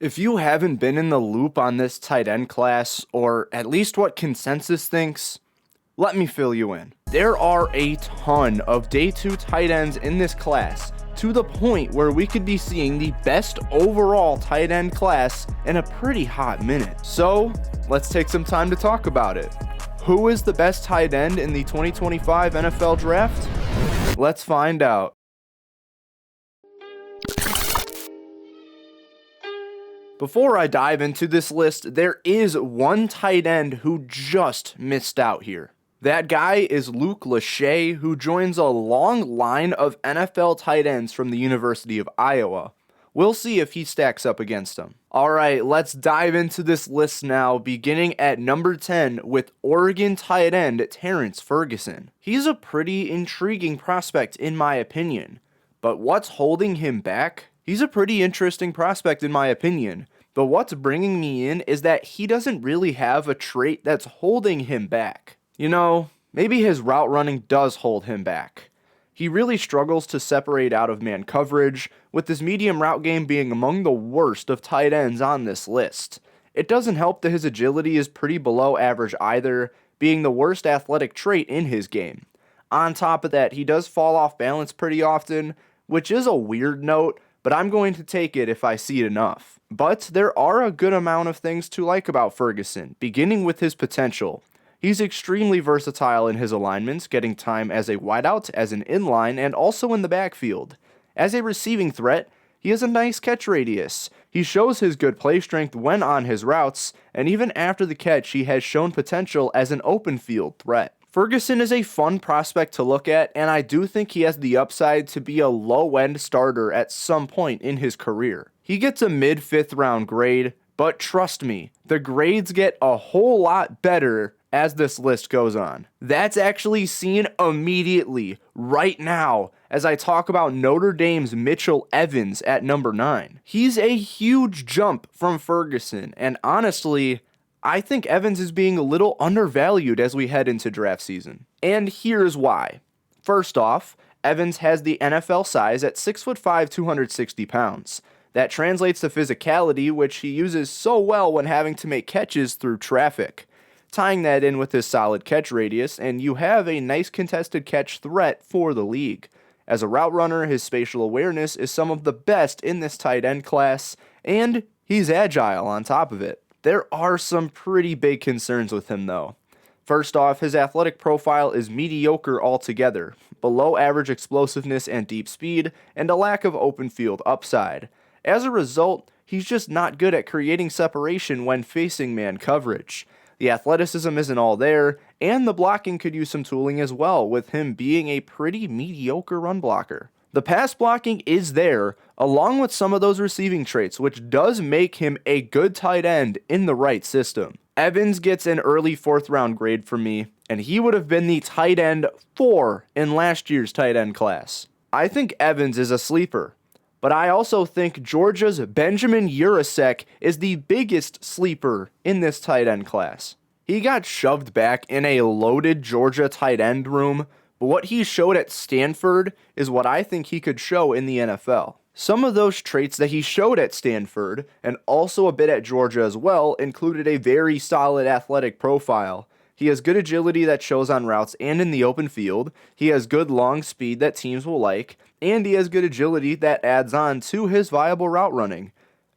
If you haven't been in the loop on this tight end class, or at least what consensus thinks, let me fill you in. There are a ton of day 2 tight ends in this class, to the point where we could be seeing the best overall tight end class in a pretty hot minute. So, let's take some time to talk about it. Who is the best tight end in the 2025 NFL Draft? Let's find out. Before I dive into this list, there is one tight end who just missed out here. That guy is Luke Lachey, who joins a long line of NFL tight ends from the University of Iowa. We'll see if he stacks up against him. Alright, let's dive into this list now, beginning at number 10 with Oregon tight end Terrence Ferguson. He's a pretty intriguing prospect in my opinion, but what's holding him back? He's a pretty interesting prospect in my opinion, but what's bringing me in is that he doesn't really have a trait that's holding him back. You know, maybe his route running does hold him back. He really struggles to separate out of man coverage, with his medium route game being among the worst of tight ends on this list. It doesn't help that his agility is pretty below average either, being the worst athletic trait in his game. On top of that, he does fall off balance pretty often, which is a weird note, but I'm going to take it if I see it enough. But there are a good amount of things to like about Ferguson, beginning with his potential. He's extremely versatile in his alignments, getting time as a wideout, as an inline, and also in the backfield. As a receiving threat, he has a nice catch radius. He shows his good play strength when on his routes, and even after the catch, he has shown potential as an open field threat. Ferguson is a fun prospect to look at, and I do think he has the upside to be a low-end starter at some point in his career. He gets a mid-5th round grade, but trust me, the grades get a whole lot better as this list goes on. That's actually seen immediately, right now, as I talk about Notre Dame's Mitchell Evans at number 9. He's a huge jump from Ferguson, and honestly, I think Evans is being a little undervalued as we head into draft season. And here's why. First off, Evans has the NFL size at 6'5", 260 pounds. That translates to physicality, which he uses so well when having to make catches through traffic. Tying that in with his solid catch radius, and you have a nice contested catch threat for the league. As a route runner, his spatial awareness is some of the best in this tight end class, and he's agile on top of it. There are some pretty big concerns with him though. First off, his athletic profile is mediocre altogether, below average explosiveness and deep speed, and a lack of open field upside. As a result, he's just not good at creating separation when facing man coverage. The athleticism isn't all there, and the blocking could use some tooling as well, with him being a pretty mediocre run blocker. The pass blocking is there, along with some of those receiving traits, which does make him a good tight end in the right system. Evans gets an early 4th round grade for me, and he would have been the tight end 4 in last year's tight end class. I think Evans is a sleeper, but I also think Georgia's Benjamin Urasek is the biggest sleeper in this tight end class. He got shoved back in a loaded Georgia tight end room, but what he showed at Stanford is what I think he could show in the NFL. Some of those traits that he showed at Stanford, and also a bit at Georgia as well, included a very solid athletic profile. He has good agility that shows on routes and in the open field, he has good long speed that teams will like, and he has good agility that adds on to his viable route running.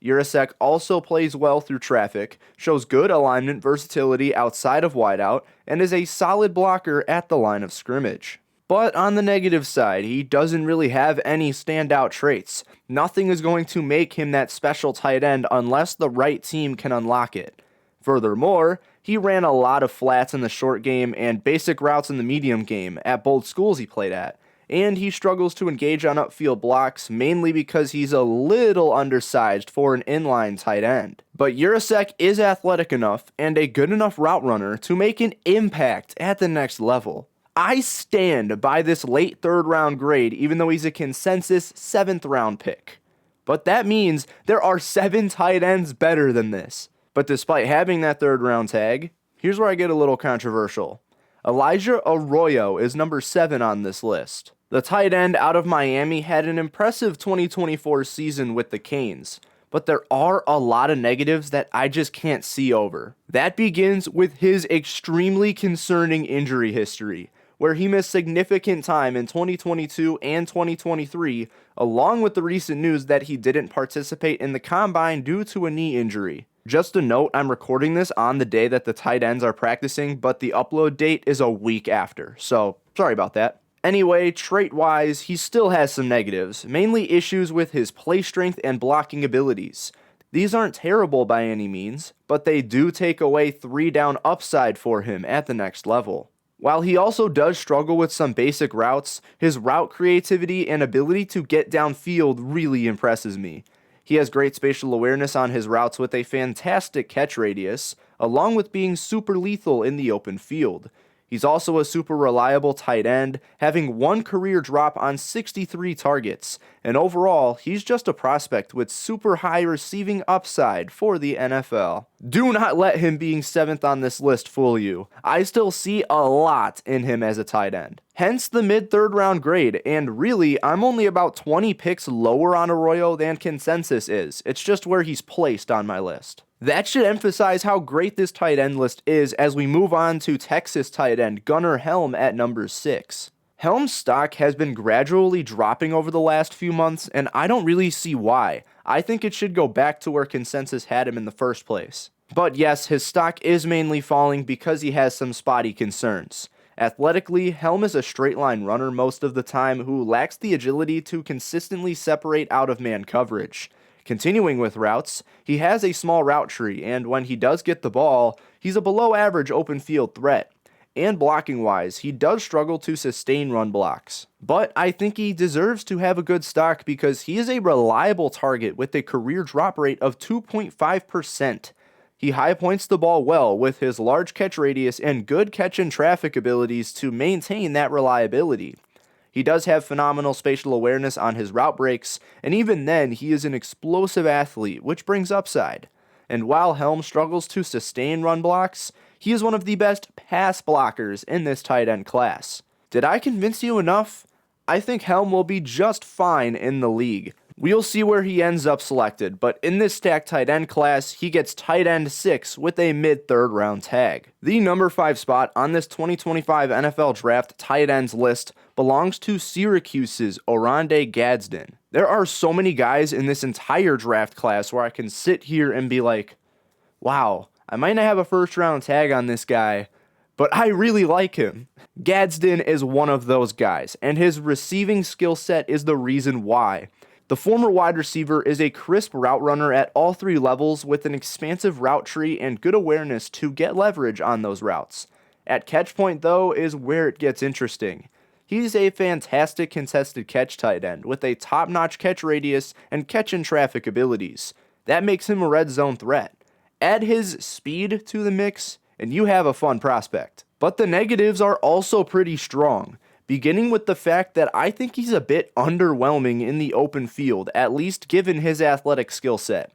Urasek also plays well through traffic, shows good alignment versatility outside of wideout, and is a solid blocker at the line of scrimmage. But on the negative side, he doesn't really have any standout traits. Nothing is going to make him that special tight end unless the right team can unlock it. Furthermore, he ran a lot of flats in the short game and basic routes in the medium game at both schools he played at, and he struggles to engage on upfield blocks mainly because he's a little undersized for an inline tight end. But Urasek is athletic enough and a good enough route runner to make an impact at the next level. I stand by this late 3rd round grade even though he's a consensus 7th round pick. But that means there are 7 tight ends better than this. But despite having that 3rd round tag, here's where I get a little controversial. Elijah Arroyo is number 7 on this list. The tight end out of Miami had an impressive 2024 season with the Canes, but there are a lot of negatives that I just can't see over. That begins with his extremely concerning injury history, where he missed significant time in 2022 and 2023, along with the recent news that he didn't participate in the combine due to a knee injury. Just a note, I'm recording this on the day that the tight ends are practicing, but the upload date is a week after, so sorry about that. Anyway, trait-wise, he still has some negatives, mainly issues with his play strength and blocking abilities. These aren't terrible by any means, but they do take away 3-down upside for him at the next level. While he also does struggle with some basic routes, his route creativity and ability to get downfield really impresses me. He has great spatial awareness on his routes with a fantastic catch radius, along with being super lethal in the open field. He's also a super reliable tight end, having one career drop on 63 targets, and overall, he's just a prospect with super high receiving upside for the NFL. Do not let him being 7th on this list fool you. I still see a lot in him as a tight end. Hence the mid-3rd round grade, and really, I'm only about 20 picks lower on Arroyo than consensus is. It's just where he's placed on my list. That should emphasize how great this tight end list is as we move on to Texas tight end Gunnar Helm at number 6. Helm's stock has been gradually dropping over the last few months, and I don't really see why. I think it should go back to where consensus had him in the first place. But yes, his stock is mainly falling because he has some spotty concerns. Athletically, Helm is a straight line runner most of the time who lacks the agility to consistently separate out of man coverage. Continuing with routes, he has a small route tree, and when he does get the ball, he's a below average open field threat. And blocking wise, he does struggle to sustain run blocks. But I think he deserves to have a good stock because he is a reliable target with a career drop rate of 2.5%. He high points the ball well with his large catch radius and good catch and traffic abilities to maintain that reliability. He does have phenomenal spatial awareness on his route breaks, and even then, he is an explosive athlete, which brings upside. And while Helm struggles to sustain run blocks, he is one of the best pass blockers in this tight end class. Did I convince you enough? I think Helm will be just fine in the league. We'll see where he ends up selected, but in this stacked tight end class, he gets tight end 6 with a mid-3rd round tag. The number 5 spot on this 2025 NFL Draft tight ends list belongs to Syracuse's Oronde Gadsden. There are so many guys in this entire draft class where I can sit here and be like, wow, I might not have a 1st round tag on this guy, but I really like him. Gadsden is one of those guys, and his receiving skill set is the reason why. The former wide receiver is a crisp route runner at all 3 levels with an expansive route tree and good awareness to get leverage on those routes. At catch point, though, is where it gets interesting. He's a fantastic contested catch tight end with a top-notch catch radius and catch and traffic abilities. That makes him a red zone threat. Add his speed to the mix, and you have a fun prospect. But the negatives are also pretty strong, beginning with the fact that I think he's a bit underwhelming in the open field, at least given his athletic skill set.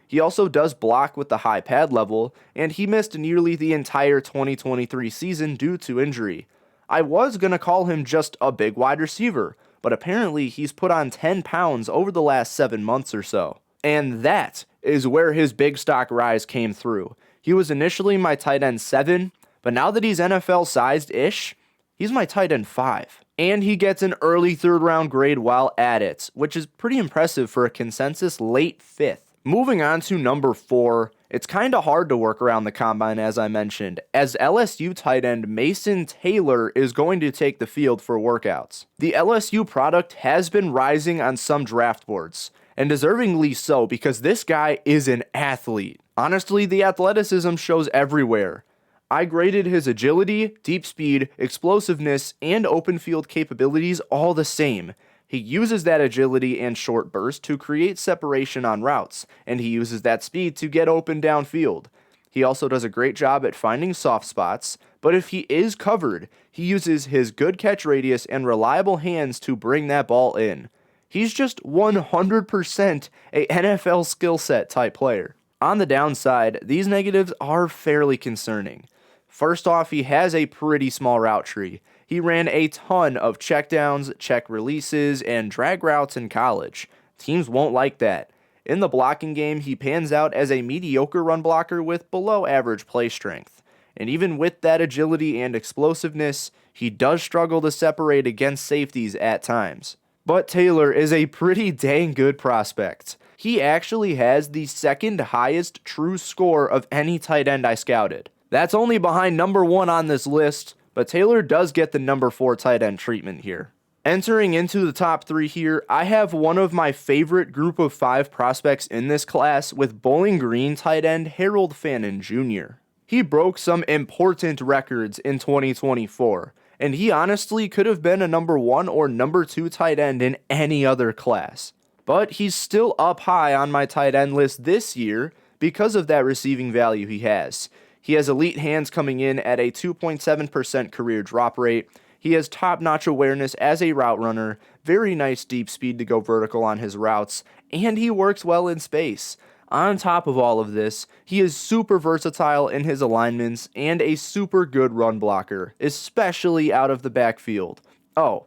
He also does block with the high pad level, and he missed nearly the entire 2023 season due to injury. I was going to call him just a big wide receiver, but apparently he's put on 10 pounds over the last 7 months or so. And that is where his big stock rise came through. He was initially my tight end 7, but now that he's NFL sized-ish, he's my tight end 5. And he gets an early 3rd round grade while at it, which is pretty impressive for a consensus late 5th. Moving on to number 4, it's kind of hard to work around the combine as I mentioned, as LSU tight end Mason Taylor is going to take the field for workouts. The LSU product has been rising on some draft boards, and deservingly so because this guy is an athlete. Honestly, the athleticism shows everywhere. I graded his agility, deep speed, explosiveness, and open field capabilities all the same. He uses that agility and short burst to create separation on routes, and he uses that speed to get open downfield. He also does a great job at finding soft spots, but if he is covered, he uses his good catch radius and reliable hands to bring that ball in. He's just 100% a NFL skill set type player. On the downside, these negatives are fairly concerning. First off, he has a pretty small route tree. He ran a ton of checkdowns, check releases, and drag routes in college. Teams won't like that. In the blocking game, he pans out as a mediocre run blocker with below average play strength. And even with that agility and explosiveness, he does struggle to separate against safeties at times. But Taylor is a pretty dang good prospect. He actually has the second highest true score of any tight end I scouted. That's only behind number 1 on this list, but Taylor does get the number 4 tight end treatment here. Entering into the top 3 here, I have one of my favorite group of 5 prospects in this class with Bowling Green tight end Harold Fannin Jr. He broke some important records in 2024, and he honestly could have been a number 1 or number 2 tight end in any other class. But he's still up high on my tight end list this year because of that receiving value he has. He has elite hands coming in at a 2.7% career drop rate. He has top-notch awareness as a route runner, very nice deep speed to go vertical on his routes, and he works well in space. On top of all of this, he is super versatile in his alignments and a super good run blocker, especially out of the backfield. Oh,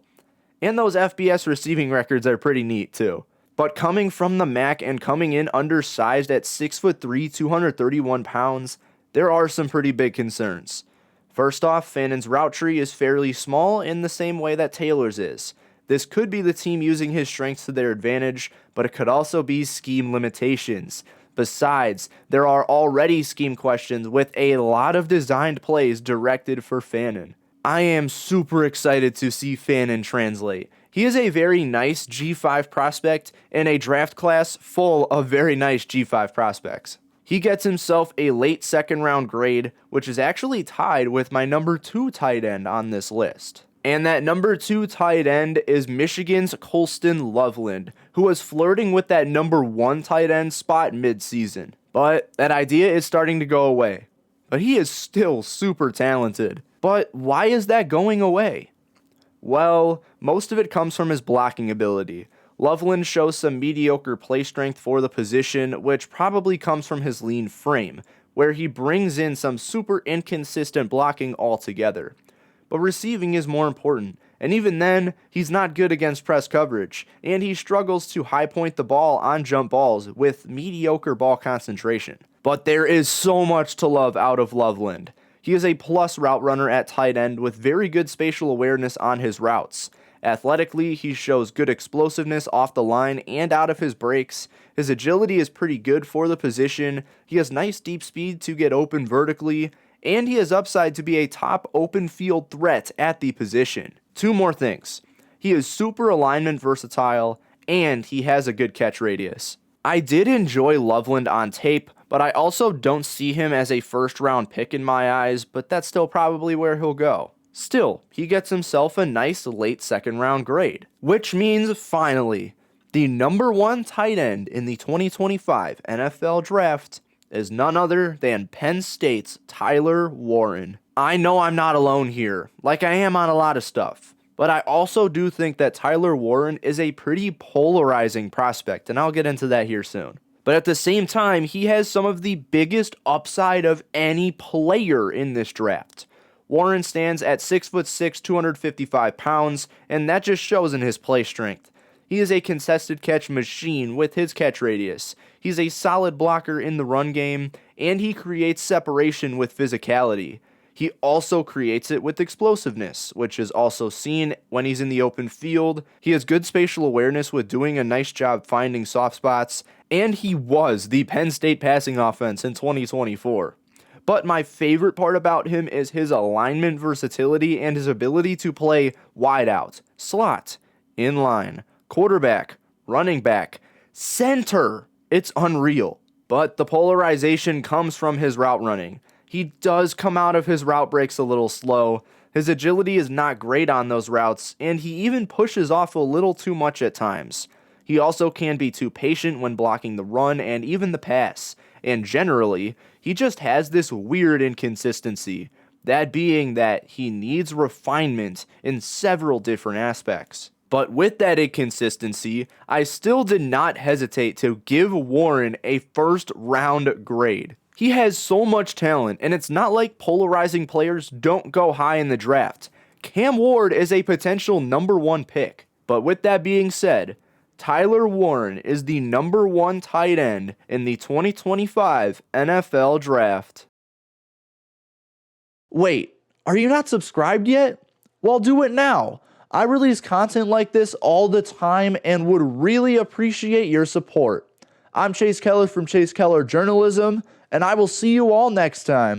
and those FBS receiving records are pretty neat too. But coming from the MAC and coming in undersized at 6'3", 231 pounds, there are some pretty big concerns. First off, Fannin's route tree is fairly small in the same way that Taylor's is. This could be the team using his strengths to their advantage, but it could also be scheme limitations. Besides, there are already scheme questions with a lot of designed plays directed for Fannin. I am super excited to see Fannin translate. He is a very nice G5 prospect in a draft class full of very nice G5 prospects. He gets himself a late second round grade, which is actually tied with my number 2 tight end on this list. And that number 2 tight end is Michigan's Colston Loveland, who was flirting with that number 1 tight end spot mid-season. But that idea is starting to go away. But he is still super talented. But why is that going away? Well, most of it comes from his blocking ability. Loveland shows some mediocre play strength for the position, which probably comes from his lean frame, where he brings in some super inconsistent blocking altogether. But receiving is more important, and even then, he's not good against press coverage, and he struggles to high point the ball on jump balls with mediocre ball concentration. But there is so much to love out of Loveland. He is a plus route runner at tight end with very good spatial awareness on his routes. Athletically, he shows good explosiveness off the line and out of his breaks. His agility is pretty good for the position. He has nice deep speed to get open vertically, and he has upside to be a top open field threat at the position. 2 more things. He is super alignment versatile, and he has a good catch radius. I did enjoy Loveland on tape, but I also don't see him as a first round pick in my eyes, but that's still probably where he'll go. Still, he gets himself a nice late second round grade, which means finally, the number 1 tight end in the 2025 NFL Draft is none other than Penn State's Tyler Warren. I know I'm not alone here, like I am on a lot of stuff, but I also do think that Tyler Warren is a pretty polarizing prospect, and I'll get into that here soon. But at the same time, he has some of the biggest upside of any player in this draft. Warren stands at 6'6", 255 pounds, and that just shows in his play strength. He is a contested catch machine with his catch radius. He's a solid blocker in the run game, and he creates separation with physicality. He also creates it with explosiveness, which is also seen when he's in the open field. He has good spatial awareness with doing a nice job finding soft spots, and he was the Penn State passing offense in 2024. But my favorite part about him is his alignment versatility and his ability to play wide out, slot, inline, quarterback, running back, center. It's unreal. But the polarization comes from his route running. He does come out of his route breaks a little slow. His agility is not great on those routes, and he even pushes off a little too much at times. He also can be too patient when blocking the run and even the pass. And generally, he just has this weird inconsistency, that being that he needs refinement in several different aspects. But with that inconsistency, I still did not hesitate to give Warren a first round grade. He has so much talent, and it's not like polarizing players don't go high in the draft. Cam Ward is a potential number 1 pick. But with that being said, Tyler Warren is the number 1 tight end in the 2025 NFL Draft. Wait, are you not subscribed yet? Well, do it now. I release content like this all the time and would really appreciate your support. I'm Chase Keller from Chase Keller Journalism, and I will see you all next time.